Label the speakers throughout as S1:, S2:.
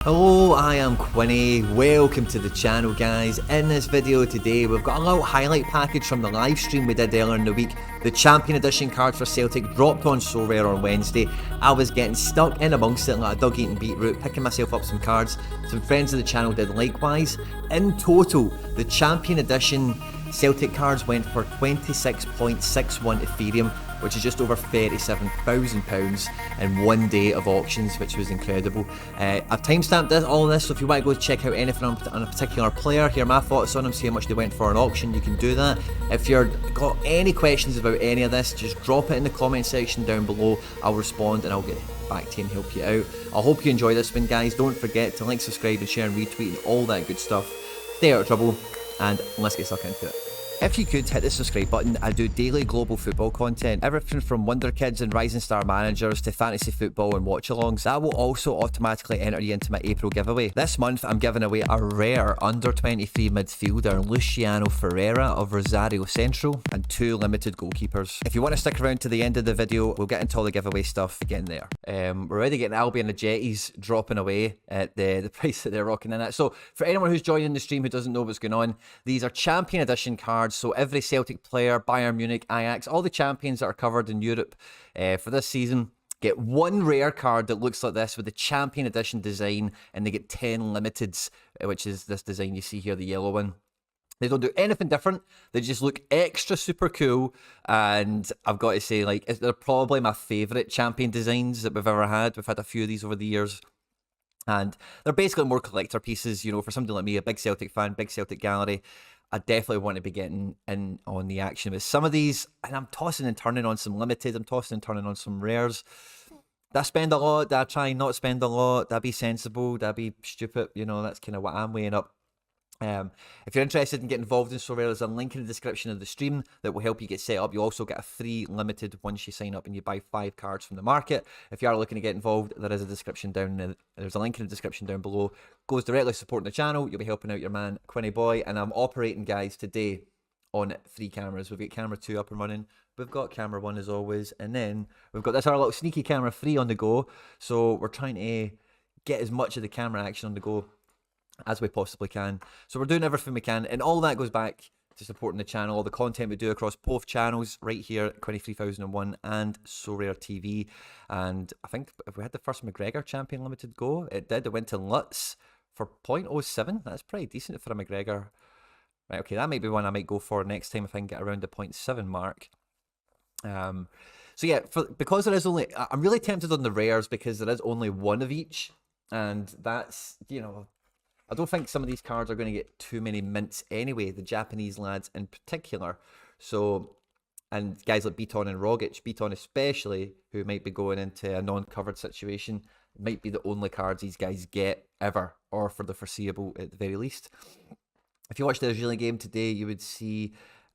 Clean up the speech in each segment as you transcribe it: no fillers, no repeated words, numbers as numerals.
S1: Hello, I am Quinny. Welcome to the channel, guys. In this video today, we've got a little highlight package from the live stream we did earlier in the week. The Champion Edition cards for Celtic dropped on Sorare on Wednesday. I was getting stuck in amongst it like a dog eating beetroot, picking myself up some cards. Some friends of the channel did likewise. In total, the Champion Edition Celtic cards went for 26.61 Ethereum, which is just over £37,000 in one day of auctions, which was incredible. I've timestamped all of this, so if you want to go check out anything on a particular player, hear my thoughts on them, see how much they went for an auction, you can do that. If you've got any questions about any of this, just drop it in the comment section down below. I'll respond and I'll get back to you and help you out. I hope you enjoy this one, guys. Don't forget to like, subscribe and share and retweet and all that good stuff. Stay out of trouble, and let's get stuck into it. If you could hit the subscribe button, I do daily global football content, everything from Wonder Kids and Rising Star Managers to fantasy football and watch-alongs. That will also automatically enter you into my April giveaway. This month, I'm giving away a rare under-23 midfielder, Luciano Ferreira of Rosario Central, and 2 limited goalkeepers. If you want to stick around to the end of the video, we'll get into all the giveaway stuff again there. We're already getting Albion and Ajetis dropping away at the price that they're rocking in at. So, for anyone who's joining the stream who doesn't know what's going on, these are Champion Edition cards. So every Celtic player, Bayern Munich, Ajax, all the champions that are covered in Europe for this season get one rare card that looks like this with the Champion Edition design, and they get 10 limiteds, which is this design you see here, the yellow one. They don't do anything different. They just look extra super cool, and I've got to say, like, they're probably my favourite champion designs that we've ever had. We've had a few of these over the years. And they're basically more collector pieces, you know, for somebody like me, a big Celtic fan, big Celtic gallery. I definitely want to be getting in on the action with some of these, and I'm tossing and turning on some limited, I'm tossing and turning on some rares. Did I spend a lot? Did I try not spend a lot? Did I be sensible? Did I be stupid? You know, that's kind of what I'm weighing up. If you're interested in getting involved in Sorare, there's a link in the description of the stream that will help you get set up. You also get a free limited once you sign up and you buy 5 cards from the market. If you are looking to get involved, there is a description down. There's a link in the description down below. Goes directly supporting the channel. You'll be helping out your man Quinny Boy, and I'm operating, guys, today on 3 cameras. We've got camera 2 up and running. We've got camera 1 as always, and then we've got this our little sneaky camera 3 on the go. So we're trying to get as much of the camera action on the go as we possibly can. So we're doing everything we can, and all that goes back to supporting the channel, all the content we do across both channels right here at Quinny 3001 and Sorare TV. And I think if we had the first McGregor Champion Limited go, it did. It went to Lutz for 0.07. That's pretty decent for a McGregor. Right, okay, that might be one I might go for next time if I can get around the 0.7 mark. So yeah, because there is only, I'm really tempted on the rares because there is only one of each, and that's, you know, I don't think some of these cards are going to get too many mints anyway, the Japanese lads in particular. So, and guys like Beaton and Rogic, Beaton especially, who might be going into a non-covered situation, might be the only cards these guys get ever, or for the foreseeable at the very least. If you watched the Jullien game today, you would see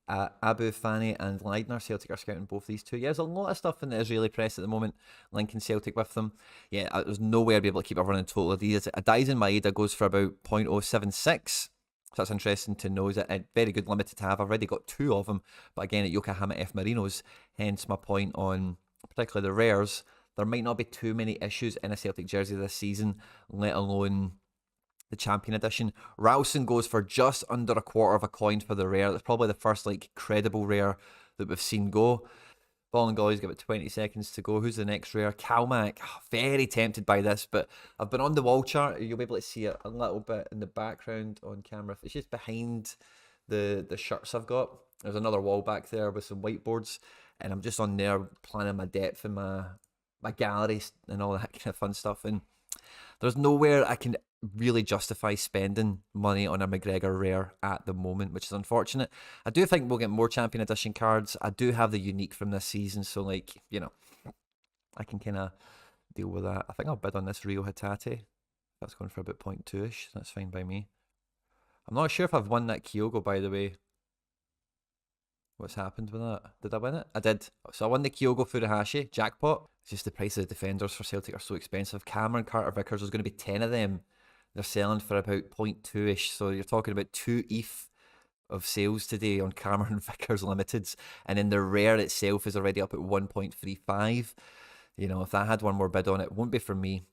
S1: Abu Fani and Leidner. Celtic are scouting both these two. Yeah, there's a lot of stuff in the Israeli press at the moment linking Celtic with them. Yeah, there's no way I'd be able to keep everyone in total of these. A Dyson Maeda goes for about 0.076. So that's interesting to know. Is a very good limited to have. I've already got 2 of them, but again at Yokohama F Marinos. Hence my point on particularly the rares. There might not be too many issues in a Celtic jersey this season, let alone the Champion Edition. Ralston goes for just under a quarter of a coin for the rare. That's probably the first like credible rare that we've seen go. Ball and Golly's got about 20 seconds to go. Who's the next rare? Kalmak. Oh, very tempted by this, but I've been on the wall chart. You'll be able to see it a little bit in the background on camera. It's just behind the shirts I've got. There's another wall back there with some whiteboards, and I'm just on there planning my depth and my galleries and all that kind of fun stuff. And there's nowhere I can really justify spending money on a McGregor rare at the moment, which is unfortunate. I do think we'll get more Champion Edition cards. I do have the unique from this season, so like, you know, I can kind of deal with that. I think I'll bid on this Rio Hatate. That's going for about 0.2ish. That's fine by me. I'm not sure if I've won that Kyogo, by the way. What's happened with that? Did I win it? I did. So I won the Kyogo Furuhashi jackpot. It's just the price of the defenders for Celtic are so expensive. Cameron Carter Vickers, there's going to be 10 of them. They're selling for about 0.2ish. So you're talking about 2 ETH of sales today on Cameron Vickers Limiteds. And then the rare itself is already up at 1.35. You know, if I had one more bid on it, it won't be for me.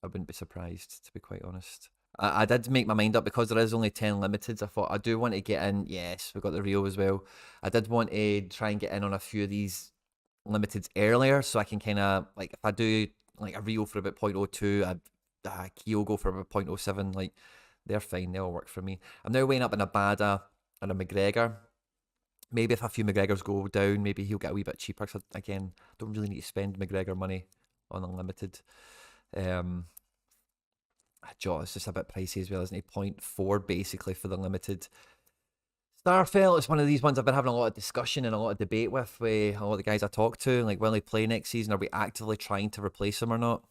S1: I wouldn't be surprised, to be quite honest. I did make my mind up because there is only 10 limiteds. I thought I do want to get in. Yes, we've got the Rio as well. I did want to try and get in on a few of these limiteds earlier, so I can kind of, like, if I do like a Rio for about 0.02, a Kyogo for about 0.07, like, they're fine, they'll work for me. I'm now weighing up an Abada and a McGregor. Maybe if a few McGregors go down, maybe he'll get a wee bit cheaper, because again, don't really need to spend McGregor money on unlimited. Jota's just a bit pricey as well, isn't he? 0.4 basically for the limited. Starfelt is one of these ones I've been having a lot of discussion and a lot of debate with a lot of the guys I talk to. Like, will he play next season? Are we actively trying to replace him or not?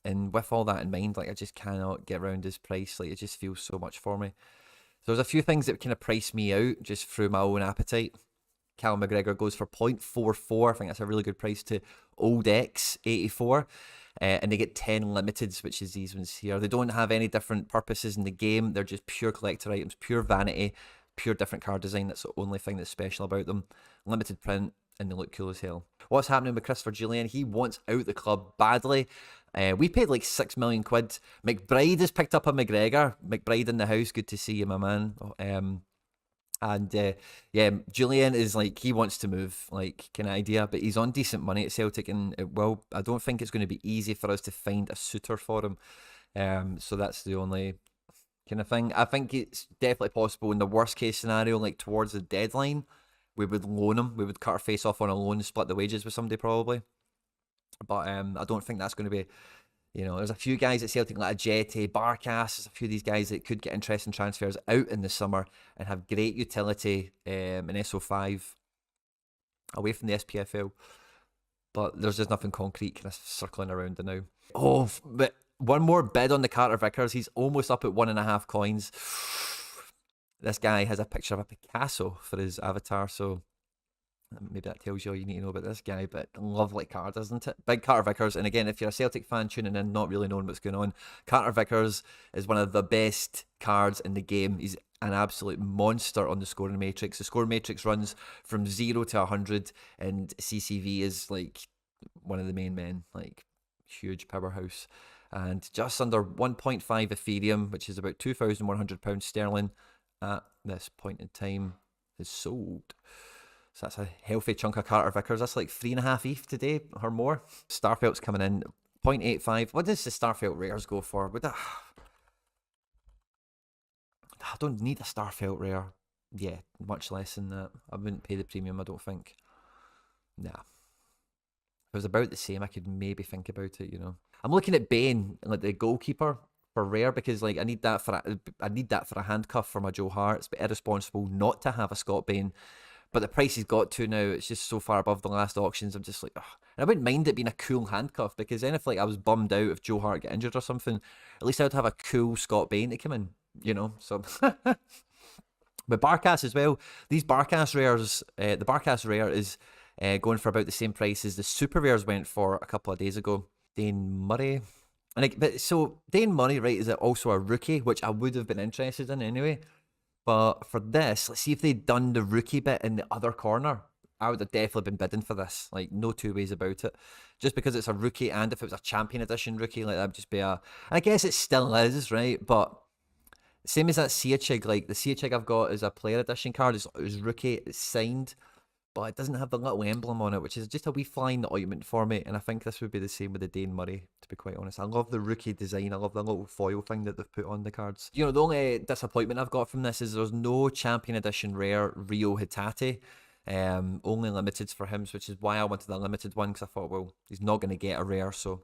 S1: And with all that in mind, like, I just cannot get around his price. Like, it just feels so much for me. So there's a few things that kind of price me out just through my own appetite. Cal McGregor goes for 0.44. I think that's a really good price to Old X 84. And they get 10 limiteds, which is these ones here. They don't have any different purposes in the game. They're just pure collector items, pure vanity, pure different card design. That's the only thing that's special about them. Limited print, and they look cool as hell. What's happening with Christopher Jullien? He wants out the club badly. We paid like 6 million quid. McBride has picked up a McGregor. McBride in the house. Good to see you, my man. Yeah, Jullien is like, he wants to move, like, kind of idea, but he's on decent money at Celtic, and I don't think it's going to be easy for us to find a suitor for him. So that's the only kind of thing. I think it's definitely possible in the worst case scenario, like towards the deadline, we would loan him. We would cut our face off on a loan and split the wages with somebody probably. But I don't think that's going to be. You know, there's a few guys at Celtic like Ajeti, Barkas, there's a few of these guys that could get interesting transfers out in the summer and have great utility in SO5 away from the SPFL. But there's just nothing concrete kind of circling around the now. Oh, but one more bid on the Carter Vickers. He's almost up at 1.5 coins. This guy has a picture of a Picasso for his avatar, so maybe that tells you all you need to know about this guy, but lovely card, isn't it? Big Carter Vickers, and again, if you're a Celtic fan tuning in, not really knowing what's going on, Carter Vickers is one of the best cards in the game. He's an absolute monster on the scoring matrix. The scoring matrix runs from 0 to 100, and CCV is like one of the main men, like huge powerhouse. And just under 1.5 Ethereum, which is about £2,100 sterling at this point in time, is sold. So that's a healthy chunk of Carter Vickers. That's like 3.5 ETH today or more. Starfelt's coming in 0.85. What does the Starfelt rares go for? I don't need a Starfelt rare. Yeah, much less than that. I wouldn't pay the premium, I don't think. Nah. If it was about the same, I could maybe think about it, you know. I'm looking at Bain, like the goalkeeper, for rare, because like I need that for a handcuff for my Joe Hart. It's a bit irresponsible not to have a Scott Bain. But the price he's got to now, it's just so far above the last auctions. I'm just like, ugh. And I wouldn't mind it being a cool handcuff, because then if like I was bummed out if Joe Hart get injured or something, at least I would have a cool Scott Bain to come in, you know. So, but Barkas as well. These Barkas rares, the Barkas rare is going for about the same price as the super rares went for a couple of days ago. Dane Murray, so Dane Murray, right, is also a rookie, which I would have been interested in anyway. But for this, let's see if they'd done the rookie bit in the other corner. I would have definitely been bidding for this. Like, no two ways about it. Just because it's a rookie, and if it was a champion edition rookie, like, that would just be a... I guess it still is, right? But same as that Siachig, like, the Siachig I've got is a player edition card. It's rookie, it's signed, but it doesn't have the little emblem on it, which is just a wee fly in the ointment for me. And I think this would be the same with the Dane Murray, to be quite honest. I love the rookie design. I love the little foil thing that they've put on the cards. You know, the only disappointment I've got from this is there's no champion edition rare Rio Hatate. Only limiteds for him, which is why I wanted the limited one, because I thought, well, he's not going to get a rare, so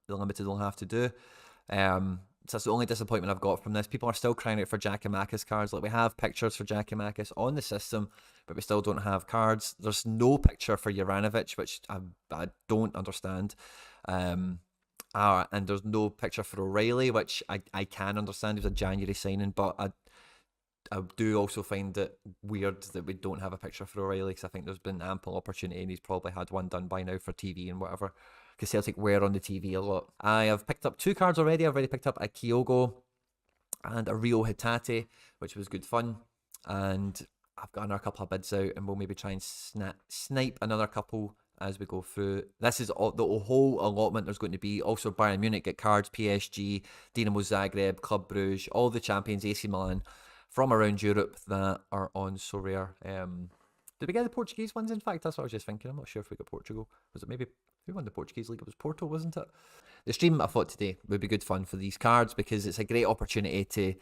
S1: the limited will have to do. So that's the only disappointment I've got from this. People are still crying out for Giakoumakis cards. Like, we have pictures for Giakoumakis on the system, but we still don't have cards. There's no picture for Juranovic, which I don't understand. And there's no picture for O'Reilly, which I can understand. It was a January signing, but I do also find it weird that we don't have a picture for O'Reilly, because I think there's been ample opportunity, and he's probably had one done by now for TV and whatever, because Celtic were on the TV a lot. I have picked up 2 cards already. I've already picked up a Kyogo and a Rio Hatate, which was good fun. And I've got another couple of bids out, and we'll maybe try and snipe another couple as we go through. This is all, the whole allotment there's going to be. Also Bayern Munich get cards, PSG, Dinamo Zagreb, Club Brugge, all the champions, AC Milan from around Europe that are on Sorare. Did we get the Portuguese ones? In fact, that's what I was just thinking. I'm not sure if we got Portugal. Was it maybe, who won the Portuguese league? It was Porto, wasn't it? The stream I thought today would be good fun for these cards because it's a great opportunity to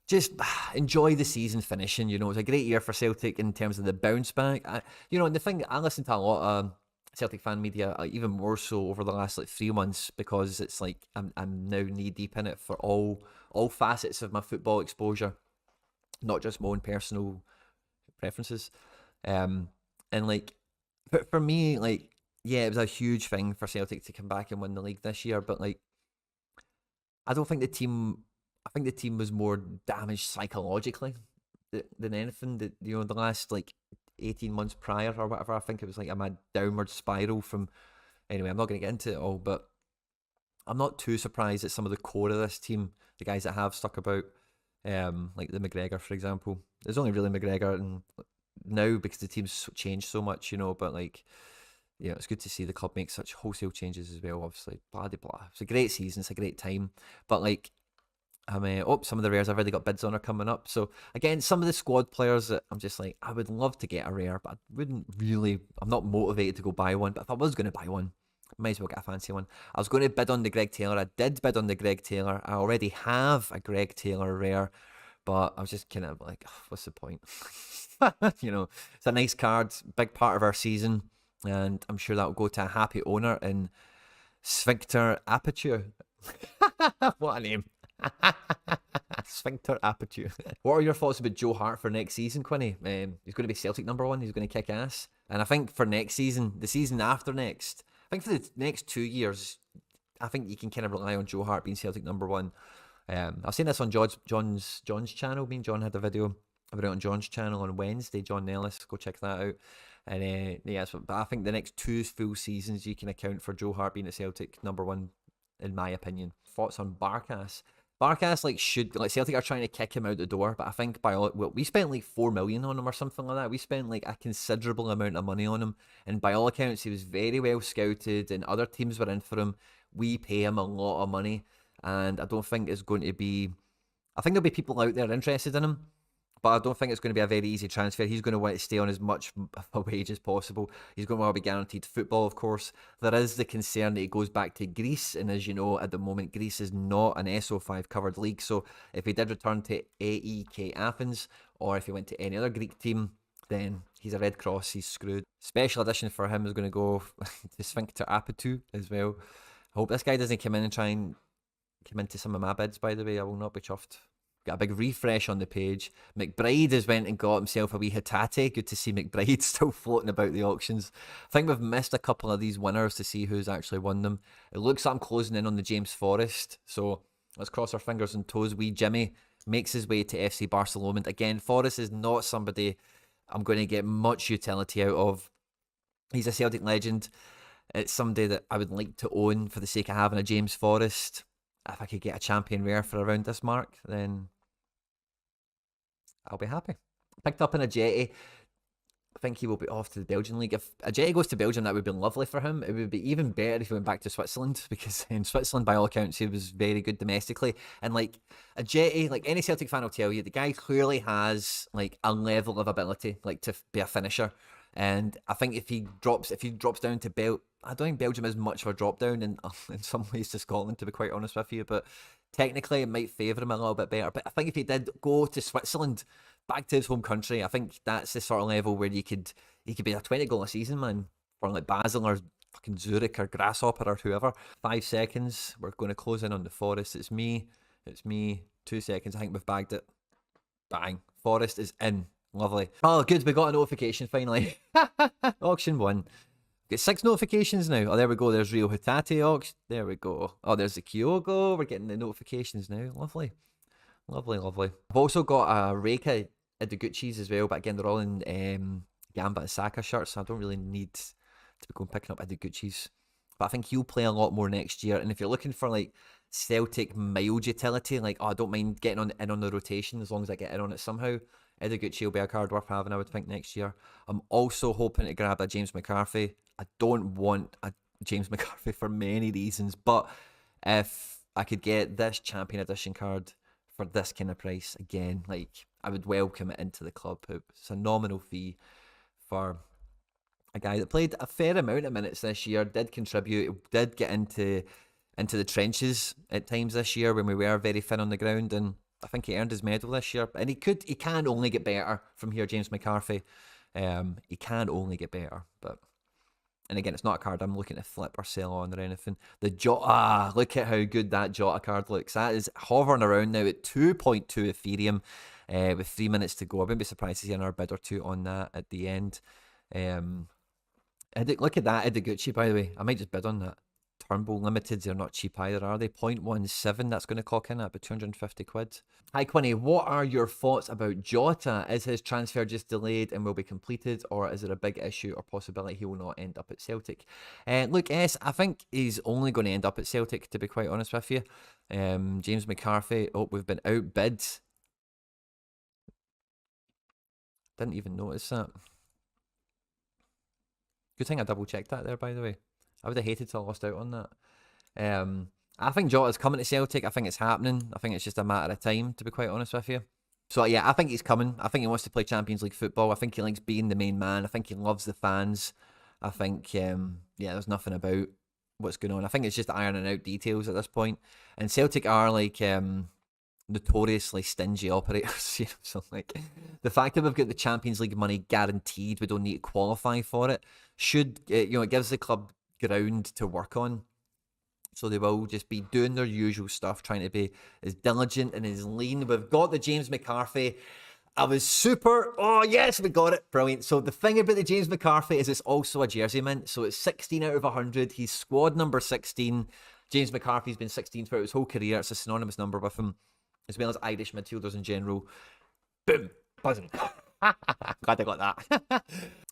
S1: just enjoy the season finishing. You know, it's a great year for Celtic in terms of the bounce back. You know, and the thing, I listen to a lot of Celtic fan media, even more so over the last like 3 months, because it's like I'm now knee deep in it for all facets of my football exposure, not just my own personal preferences. And like, for me, like, yeah, it was a huge thing for Celtic to come back and win the league this year, but like, I think the team was more damaged psychologically than anything. That, you know, the last like 18 months prior or whatever, I think it was like a mad downward spiral from. Anyway, I'm not going to get into it all, but I'm not too surprised at some of the core of this team, the guys that have stuck about, like the McGregor, for example. There's only really McGregor and now because the team's changed so much, you know, but like, yeah, it's good to see the club make such wholesale changes as well, obviously. Blah, blah, blah. It's a great season, it's a great time. But like, some of the rares I've already got bids on are coming up. So again, some of the squad players that I'm just like, I would love to get a rare, but I wouldn't really, I'm not motivated to go buy one. But if I was going to buy one, I might as well get a fancy one. I was going to bid on the Greg Taylor. I did bid on the Greg Taylor. I already have a Greg Taylor rare, but I was just kind of like, oh, what's the point? You know, it's a nice card, big part of our season, and I'm sure that will go to a happy owner in Sphincter Aperture. What a name. Sphincter Aperture. What are your thoughts about Joe Hart for next season, Quinny? He's going to be Celtic #1. He's going to kick ass. And I think for next season, the season after next, I think for the next 2 years, I think you can kind of rely on Joe Hart being Celtic #1. I've seen this on John's channel. Me and John had a video about it on John's channel on Wednesday. John Nellis, go check that out. And yeah, but I think the next 2 full seasons you can account for Joe Hart being at Celtic #1, in my opinion. Thoughts on Barkas? Barkas, like, Celtic are trying to kick him out the door, but I think we spent like 4 million on him or something like that. We spent like a considerable amount of money on him, and by all accounts, he was very well scouted, and other teams were in for him. We pay him a lot of money, and I don't think it's going to be. I think there'll be people out there interested in him, but I don't think it's going to be a very easy transfer. He's going to want to stay on as much of a wage as possible. He's going to want to be guaranteed football, of course. There is the concern that he goes back to Greece, and as you know, at the moment, Greece is not an SO5 covered league. So if he did return to AEK Athens, or if he went to any other Greek team, then he's a Red Cross, he's screwed. Special edition for him is going to go to Sphincter Aperture as well. I hope this guy doesn't come in and try and come into some of my bids, by the way. I will not be chuffed. Got a big refresh on the page. McBride has went and got himself a wee Hatate. Good to see McBride still floating about the auctions. I think we've missed a couple of these winners to see who's actually won them. It looks like I'm closing in on the James Forrest. So let's cross our fingers and toes. Wee Jimmy makes his way to FC Barcelona. Again, Forrest is not somebody I'm going to get much utility out of. He's a Celtic legend. It's somebody that I would like to own for the sake of having a James Forrest. If I could get a champion rare for around this mark, then I'll be happy. Picked up an Ajeti. I think he will be off to the Belgian league. If Ajeti goes to Belgium, that would be lovely for him. It would be even better if he went back to Switzerland, because in Switzerland, by all accounts, he was very good domestically. And like Ajeti, like any Celtic fan will tell you, the guy clearly has like a level of ability, like to be a finisher. And I think if he drops down to I don't think Belgium is much of a drop down in some ways to Scotland, to be quite honest with you. But technically, it might favour him a little bit better. But I think if he did go to Switzerland, back to his home country, I think that's the sort of level where he could be a 20 goal a season man for like Basel or fucking Zurich or Grasshopper or whoever. 5 seconds. We're going to close in on the Forest. It's me. 2 seconds. I think we've bagged it. Bang. Forest is in. Lovely. Oh, good. We got a notification finally. Auction 1. Get 6 notifications now. Oh, there we go. There's Rio Hatate auction. There we go. Oh, there's the Kyogo. We're getting the notifications now. Lovely. Lovely, lovely. I've also got a Reika Ideguchis as well, but again, they're all in Gamba and Saka shirts, so I don't really need to be going picking up Ideguchis. But I think he'll play a lot more next year. And if you're looking for like Celtic mild utility, like, oh, I don't mind getting in on the rotation as long as I get in on it somehow, Ideguchi will be a card worth having, I would think, next year. I'm also hoping to grab a James McCarthy. I don't want a James McCarthy for many reasons, but if I could get this Champion Edition card for this kind of price, again, like, I would welcome it into the club. It's a nominal fee for a guy that played a fair amount of minutes this year, did contribute, did get into the trenches at times this year when we were very thin on the ground, and I think he earned his medal this year. And he can only get better from here, James McCarthy. He can only get better, but... And again, it's not a card I'm looking to flip or sell on or anything. The Jota, look at how good that Jota card looks. That is hovering around now at 2.2 Ethereum with 3 minutes to go. I wouldn't be surprised to see another bid or two on that at the end. Look at that Ideguchi, by the way. I might just bid on that. Turnbull Limiteds, they're not cheap either, are they? 0.17, that's going to clock in at about 250 quid. Hi Quinny, what are your thoughts about Jota? Is his transfer just delayed and will be completed, or is there a big issue or possibility he will not end up at Celtic? Look, S, I think he's only going to end up at Celtic, to be quite honest with you. James McCarthy, oh, we've been outbid. Didn't even notice that. Good thing I double checked that there, by the way. I would have hated to have lost out on that. I think Jota's coming to Celtic. I think it's happening. I think it's just a matter of time, to be quite honest with you. So yeah, I think he's coming. I think he wants to play Champions League football. I think he likes being the main man. I think he loves the fans. I think, yeah, there's nothing about what's going on. I think it's just ironing out details at this point. And Celtic are like notoriously stingy operators. You know, so like the fact that we've got the Champions League money guaranteed, we don't need to qualify for it, should, it gives the club ground to work on. So they will just be doing their usual stuff, trying to be as diligent and as lean. We've got the James McCarthy. I was super, oh yes, we got it, brilliant. So the thing about the James McCarthy is it's also a jersey mint. So it's 16 out of 100. He's squad number 16. James McCarthy's been 16 throughout his whole career. It's a synonymous number with him, as well as Irish midfielders in general. Boom, buzzing. Glad I got that.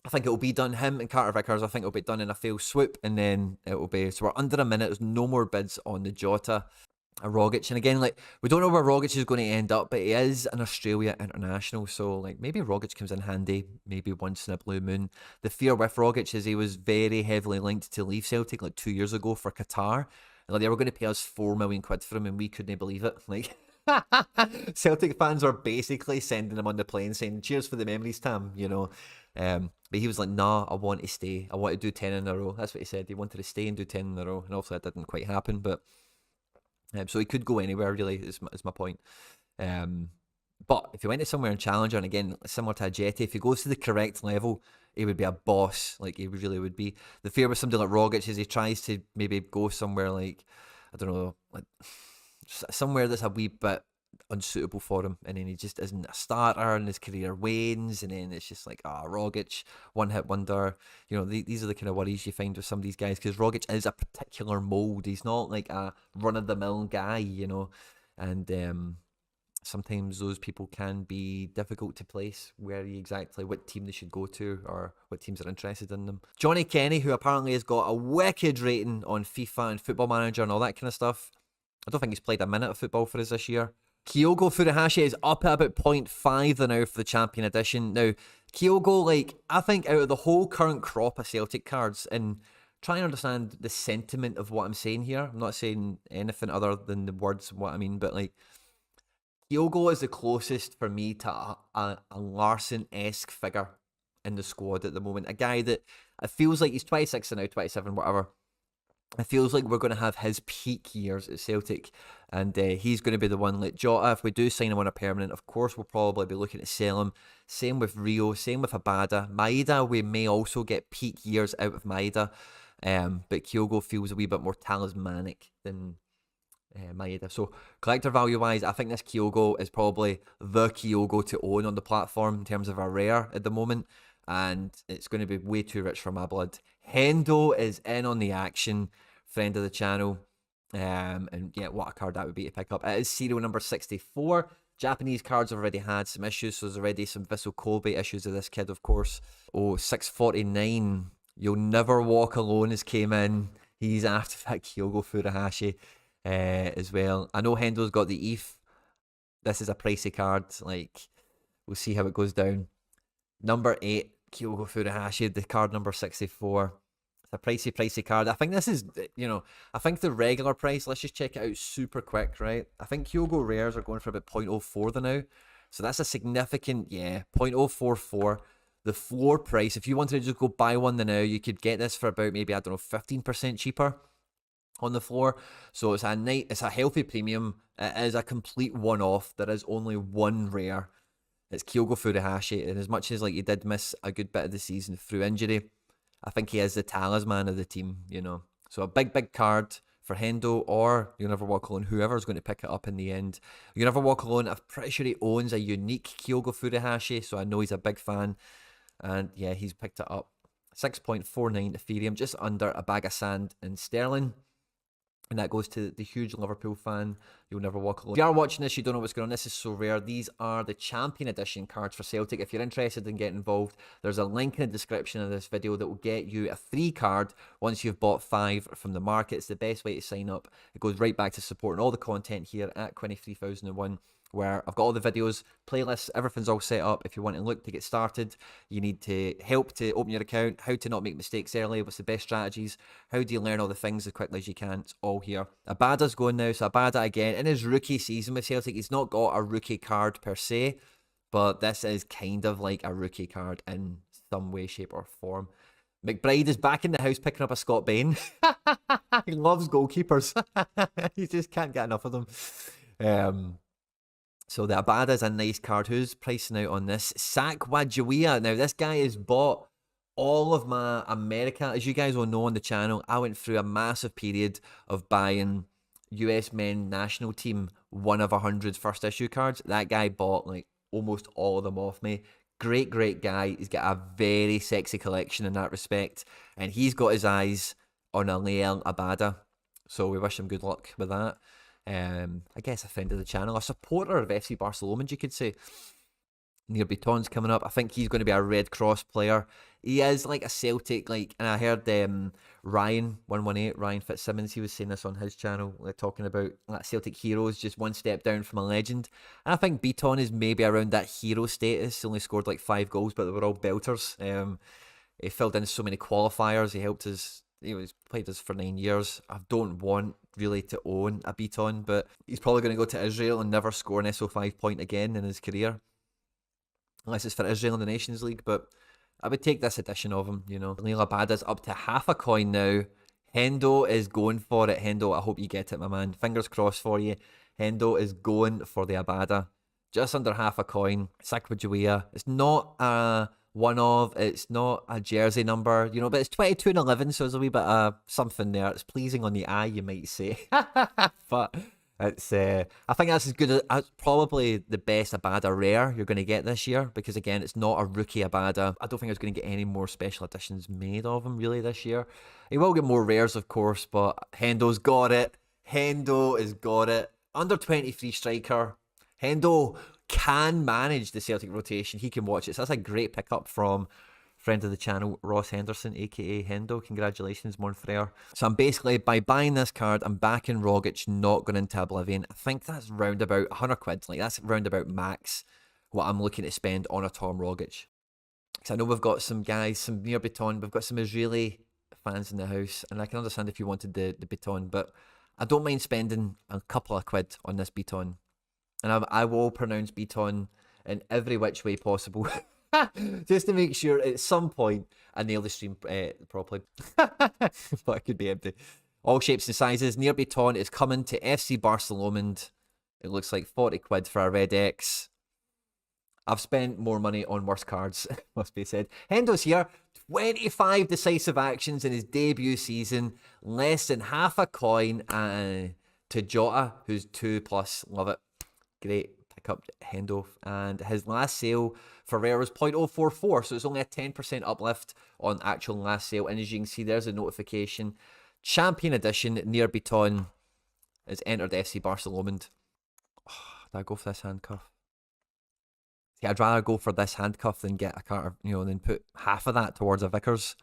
S1: I think it'll be done, him and Carter Vickers, I think it'll be done in a fail swoop, and then it'll be, so we're under a minute, there's no more bids on the Jota. A Rogic, and again, like, we don't know where Rogic is going to end up, but he is an Australia international, so like maybe Rogic comes in handy, maybe once in a blue moon. The fear with Rogic is he was very heavily linked to leave Celtic like 2 years ago for Qatar, and like they were going to pay us 4 million quid for him, and we couldn't believe it. Like, Celtic fans are basically sending him on the plane saying, cheers for the memories, Tam, you know. But he was like, nah, I want to stay. I want to do 10 in a row. That's what he said. He wanted to stay and do 10 in a row. And obviously that didn't quite happen. But so he could go anywhere, really, is my point. But if he went to somewhere in Challenger, and again, similar to Ajeti, if he goes to the correct level, he would be a boss. Like, he really would be. The fear with somebody like Rogic is he tries to maybe go somewhere like, I don't know, like somewhere that's a wee bit unsuitable for him, and then he just isn't a starter, and his career wanes, and then it's just like, Rogic, one hit wonder. You know, these are the kind of worries you find with some of these guys, because Rogic is a particular mould. He's not like a run-of-the-mill guy, you know, and sometimes those people can be difficult to place what team they should go to, or what teams are interested in them. Johnny Kenny, who apparently has got a wicked rating on FIFA and Football Manager and all that kind of stuff. I don't think he's played a minute of football for us this year. Kyogo Furuhashi is up at about 0.5 now for the Champion Edition. Now, Kyogo, like, I think out of the whole current crop of Celtic cards, and try and understand the sentiment of what I'm saying here. I'm not saying anything other than the words of what I mean, but like, Kyogo is the closest for me to a Larson-esque figure in the squad at the moment. A guy that it feels like he's 26 and now 27, whatever. It feels like we're going to have his peak years at Celtic, and he's going to be the one. Like Jota, if we do sign him on a permanent, of course we'll probably be looking to sell him. Same with Rio, same with Abada. Maeda, we may also get peak years out of Maeda, but Kyogo feels a wee bit more talismanic than Maeda. So collector value wise, I think this Kyogo is probably the Kyogo to own on the platform in terms of a rare at the moment, and it's going to be way too rich for my blood. Hendo is in on the action, friend of the channel, and yeah, what a card that would be to pick up. It is serial number 64. Japanese cards have already had some issues, so there's already some Vissel Kobe issues of this kid, of course. 649, You'll Never Walk Alone has came in. He's after that Kyogo Furuhashi as well. I know Hendo's got the ETH. This is a pricey card, like, We'll see how it goes down. Number 8, Kyogo Furuhashi, the card number 64. It's a pricey card. I think this is, I think the regular price, let's just check it out super quick, right? I think Kyogo rares are going for about 0.04 now. So that's a significant, 0.044. The floor price, if you wanted to just go buy one now, you could get this for about maybe, 15% cheaper on the floor. So it's a healthy premium. It is a complete one-off. There is only one rare. It's Kyogo Furuhashi, and as much as he did miss a good bit of the season through injury, I think he is the talisman of the team, So a big card for Hendo, or You'll Never Walk Alone, whoever's going to pick it up in the end. You'll Never Walk Alone, I'm pretty sure he owns a unique Kyogo Furuhashi, so I know he's a big fan. And yeah, he's picked it up. 6.49 Ethereum, just under a bag of sand in sterling. And that goes to the huge Liverpool fan. You'll Never Walk Alone. If you are watching this, you don't know what's going on. This is so rare. These are the Champion Edition cards for Celtic. If you're interested in getting involved, there's a link in the description of this video that will get you a free card once you've bought 5 from the market. It's the best way to sign up. It goes right back to supporting all the content here at 23001. Where I've got all the videos, playlists, everything's all set up. If you want to look to get started, you need to help to open your account, how to not make mistakes early, what's the best strategies, how do you learn all the things as quickly as you can. It's all here. Abada's going now, so Abada again, in his rookie season with Celtic, he's not got a rookie card per se, but this is kind of like a rookie card in some way, shape or form. McBride is back in the house picking up a Scott Bain. He loves goalkeepers. He just can't get enough of them. So the Abada is a nice card. Who's pricing out on this? Sakwajuia. Now, this guy has bought all of my America. As you guys will know on the channel, I went through a massive period of buying US men national team 1 of 100 first issue cards. That guy bought almost all of them off me. Great guy. He's got a very sexy collection in that respect. And he's got his eyes on a Liel Abada. So we wish him good luck with that. I guess a friend of the channel, a supporter of FC Barcelona, you could say. Near Beton's coming up. I think he's going to be a Red Cross player. He is like a Celtic, and I heard Ryan118, Ryan Fitzsimmons, he was saying this on his channel, talking about Celtic heroes, just one step down from a legend. And I think Beton is maybe around that hero status. He only scored 5 goals, but they were all belters. He filled in so many qualifiers. He helped us. He's played us for 9 years. I don't want really to own a Beton, but he's probably going to go to Israel and never score an SO5 point again in his career. Unless it's for Israel in the Nations League, but I would take this edition of him, Liel Abada's up to half a coin now. Hendo is going for it. Hendo, I hope you get it, my man. Fingers crossed for you. Hendo is going for the Abada. Just under half a coin. Sakwajuia. It's not a it's not a jersey number, but it's 22 and 11, so there's a wee bit of something there. It's pleasing on the eye, you might say. But it's I think that's as good as probably the best Abada rare you're going to get this year, because again, it's not a rookie Abada. I don't think there's going to get any more special editions made of him really this year. He will get more rares, of course, but Hendo's got it. Hendo has got it. Under 23 striker. Hendo can manage the Celtic rotation. He can watch it. So that's a great pickup from friend of the channel, Ross Henderson, aka Hendo. Congratulations, Monfrere. So I'm basically, by buying this card, I'm backing Rogic, not going into Oblivion. I think that's round about 100 quid. That's round about max what I'm looking to spend on a Tom Rogic. Because I know we've got some guys, some near Beton, we've got some Israeli fans in the house, and I can understand if you wanted the Beton, but I don't mind spending a couple of quid on this Beton. And I will pronounce Beton in every which way possible. Just to make sure at some point I nail the stream properly. But it could be empty. All shapes and sizes. Near Beton is coming to FC Barcelona. It looks like 40 quid for a Red X. I've spent more money on worse cards, must be said. Hendo's here. 25 decisive actions in his debut season. Less than half a coin to Jota, who's 2+. Love it. Great pick up Hendo. And his last sale for rare was 0.044, so it's only a 10% uplift on actual last sale. And as you can see, there's a notification. Champion Edition near Beton has entered FC Barcelona. Oh, did I go for this handcuff? See, I'd rather go for this handcuff than get a card, than put half of that towards a Vickers.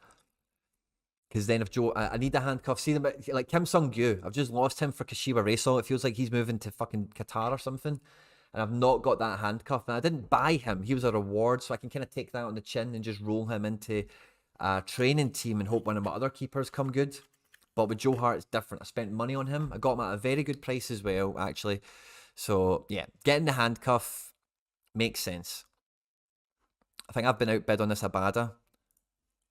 S1: Because then if Joe, I need a handcuff. See them like Kim Sung-gyu. I've just lost him for Kashiwa Reysol. It feels like he's moving to fucking Qatar or something. and I've not got that handcuff. And I didn't buy him; he was a reward, so I can kind of take that on the chin and just roll him into a training team and hope one of my other keepers come good. But with Joe Hart, it's different. I spent money on him. I got him at a very good price as well, actually. So yeah, getting the handcuff makes sense. I think I've been outbid on this Abada.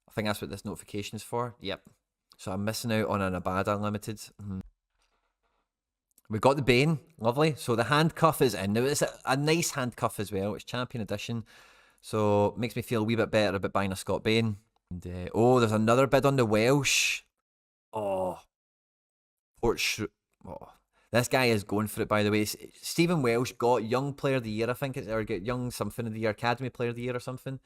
S1: I think that's what this notification is for. Yep. So I'm missing out on an Abada Unlimited. We've got the Bain. Lovely. So the handcuff is in. Now it's a nice handcuff as well. It's Champion Edition. So makes me feel a wee bit better about buying a Scott Bain. And, oh, there's another bid on the Welsh. Oh. Oh. This guy is going for it, by the way. Stephen Welsh got Young Player of the Year, I think, or got Young something of the Year, Academy Player of the Year or something.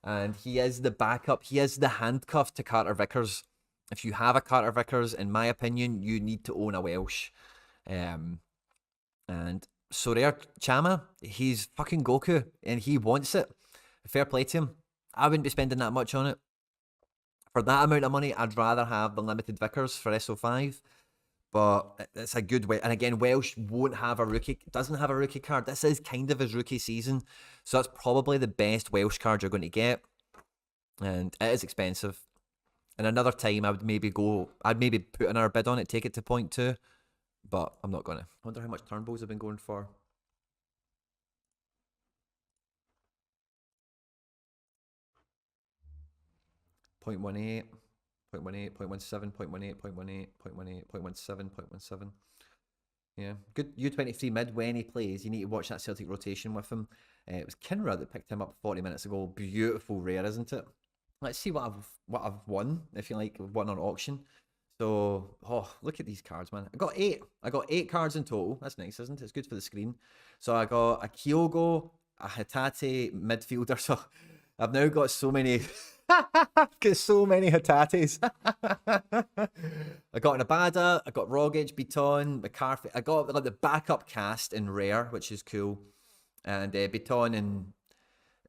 S1: And he is the backup. He is the handcuff to Carter Vickers. If you have a Carter Vickers, in my opinion, you need to own a Welsh. And Sorare Chama, he's fucking Goku, and he wants it. Fair play to him. I wouldn't be spending that much on it. For that amount of money, I'd rather have the limited Vickers for SO5. But it's a good way. And again, Welsh won't have a rookie, doesn't have a rookie card. This is kind of his rookie season. So that's probably the best Welsh card you're going to get. And it is expensive. And another time I'd maybe put another bid on it, take it to 0.2. But I'm not going to. I wonder how much Turnbulls have been going for. .18. 0.18, 0.17, 0.18, 0.18, 0.18, 0.17, 0.17. Yeah, good U23 mid when he plays. You need to watch that Celtic rotation with him. It was Kinra that picked him up 40 minutes ago. Beautiful rare, isn't it? Let's see what I've won, if you like, won on auction. So, oh, look at these cards, man. I got 8 cards in total. That's nice, isn't it? It's good for the screen. So I got a Kyogo, a Hatate midfielder. So I've now got so many... Got so many Hatates. I got an Abada, I got Rogic, Bain, McCarthy. I got like the backup cast in rare, which is cool. And Bain and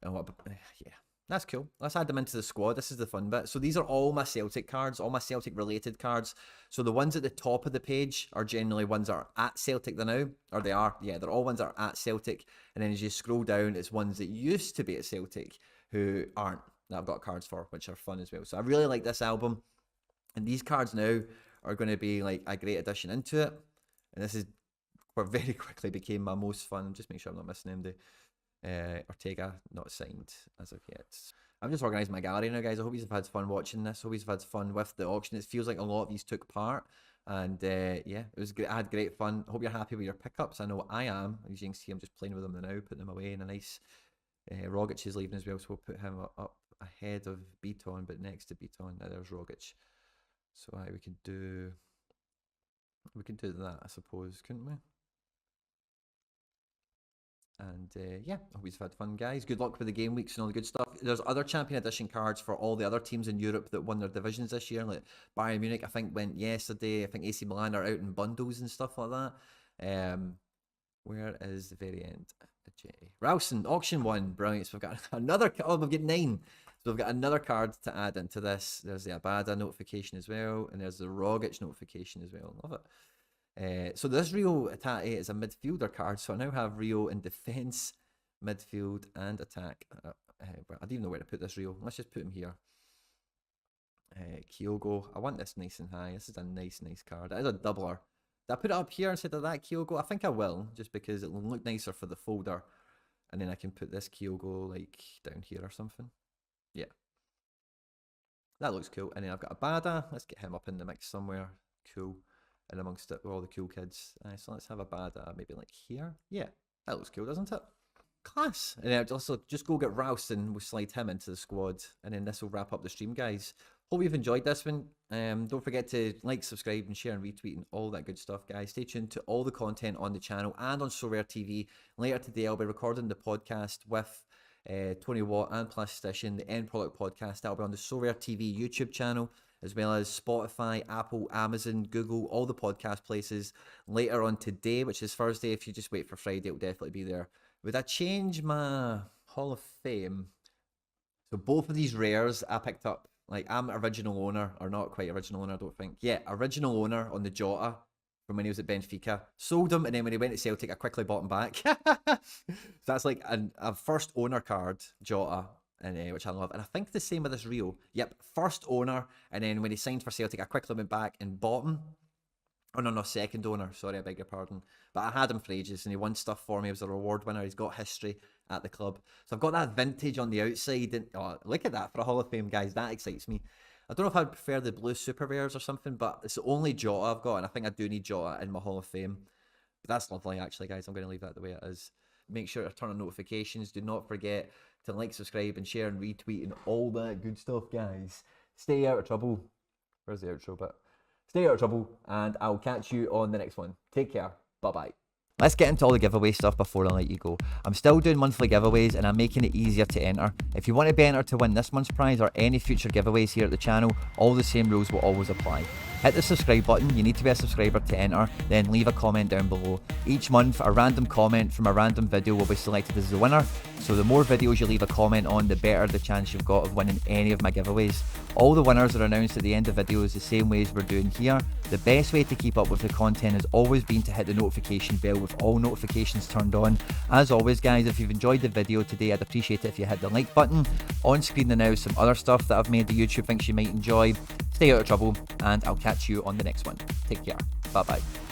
S1: yeah, that's cool. Let's add them into the squad. This is the fun bit. So these are all my Celtic cards, all my Celtic related cards. So the ones at the top of the page are generally ones that are at Celtic now, or they are. Yeah, they're all ones that are at Celtic. And then as you scroll down, it's ones that used to be at Celtic who aren't. That I've got cards for, which are fun as well. So I really like this album, and these cards now are going to be like a great addition into it. And this is what very quickly became my most fun. Just make sure I'm not missing anybody. Ortega, not signed as of yet. I've just organised my gallery now, guys. I hope you've had fun watching this. Hope you've had fun with the auction. It feels like a lot of these took part, and yeah, it was great. I had great fun. Hope you're happy with your pickups. I know I am. As you can see, I'm just playing with them now, putting them away in a nice. Rogic is leaving as well, so we'll put him up ahead of Bain, but next to Bain. Now there's Rogic. So we could do that, I suppose, couldn't we? And yeah, I hope you've had fun, guys. Good luck with the game weeks and all the good stuff. There's other Champion Edition cards for all the other teams in Europe that won their divisions this year. Like Bayern Munich, I think, went yesterday. I think AC Milan are out in bundles and stuff like that. Where is the very end? Ajeti. Ralston, auction 1. Brilliant. So we've got another. Oh, we've got 9. So we've got another card to add into this. There's the Abada notification as well, and there's the Rogic notification as well. Love it. So this Rio Hatate is a midfielder card. So I now have Rio in defense, midfield, and attack. I don't even know where to put this Rio. Let's just put him here. Kyogo. I want this nice and high. This is a nice card. It is a doubler. Did I put it up here instead of that Kyogo? I think I will, just because it will look nicer for the folder. And then I can put this Kyogo like down here or something. Yeah. That looks cool. And then I've got Abada. Let's get him up in the mix somewhere. Cool. And amongst it, all the cool kids. So let's have Abada maybe like here. Yeah. That looks cool, doesn't it? Class. And then I'll also just go get Ralston. We'll slide him into the squad. And then this will wrap up the stream, guys. Hope you've enjoyed this one. Don't forget to like, subscribe, and share, and retweet, and all that good stuff, guys. Stay tuned to all the content on the channel and on Sorare TV. Later today, I'll be recording the podcast with Tony Watt and Plastician, the End Product Podcast. That'll be on the Sorare TV YouTube channel, as well as Spotify, Apple, Amazon, Google, all the podcast places. Later on today, which is Thursday, if you just wait for Friday, it'll definitely be there. Would I change my Hall of Fame? So both of these rares I picked up. Like, I'm original owner, or not quite original owner, I don't think. Yeah, original owner on the Jota from when he was at Benfica. Sold him, and then when he went to Celtic, I quickly bought him back. So that's like a first owner card, Jota, and which I love. And I think the same with this Rio. Yep, first owner, and then when he signed for Celtic, I quickly went back and bought him. Oh, no, second owner. Sorry, I beg your pardon. But I had him for ages, and he won stuff for me. He was a reward winner. He's got history at the club. So I've got that vintage on the outside. And oh, look at that for a Hall of Fame, guys. That excites me. I don't know if I'd prefer the blue super rares or something, but it's the only Jota I've got, and I think I do need Jota in my Hall of Fame. But that's lovely, actually, guys. I'm going to leave that the way it is. Make sure to turn on notifications. Do not forget to like, subscribe, and share, and retweet, and all that good stuff, guys. Stay out of trouble. Where's the outro bit? Stay out of trouble, and I'll catch you on the next one. Take care. Bye-bye. Let's get into all the giveaway stuff before I let you go. I'm still doing monthly giveaways, and I'm making it easier to enter. If you want to be entered to win this month's prize or any future giveaways here at the channel, all the same rules will always apply. Hit the subscribe button. You need to be a subscriber to enter, then leave a comment down below. Each month, a random comment from a random video will be selected as the winner, so the more videos you leave a comment on, the better the chance you've got of winning any of my giveaways. All the winners are announced at the end of videos the same way as we're doing here. The best way to keep up with the content has always been to hit the notification bell with all notifications turned on. As always, guys, if you've enjoyed the video today, I'd appreciate it if you hit the like button. On screen now is some other stuff that I've made that YouTube thinks you might enjoy. Stay out of trouble, and I'll catch you on the next one. Take care. Bye-bye.